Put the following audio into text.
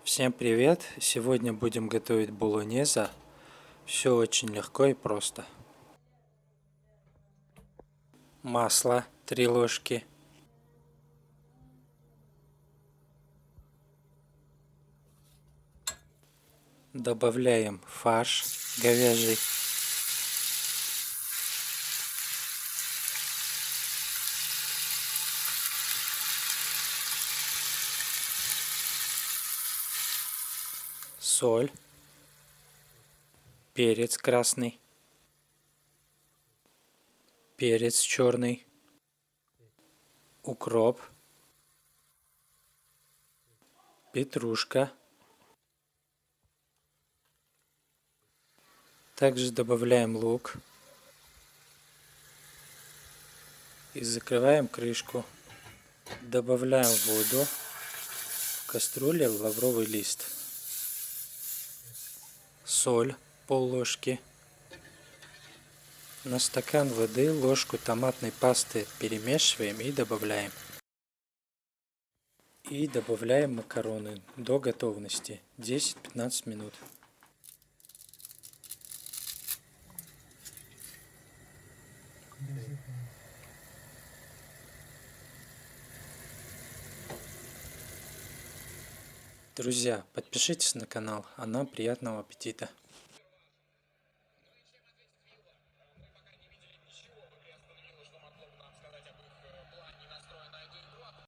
Всем привет! Сегодня будем готовить болоньезе. Все очень легко и просто. Масло 3 ложки. Добавляем фарш говяжий. Соль. Перец красный. Перец черный. Укроп. Петрушка. Также добавляем лук. И закрываем крышку. Добавляем воду. В кастрюле лавровый лист. Соль пол-ложки. На стакан воды ложку томатной пасты перемешиваем и добавляем. И добавляем макароны до готовности 10-15 минут. Друзья, подпишитесь на канал, а нам приятного аппетита!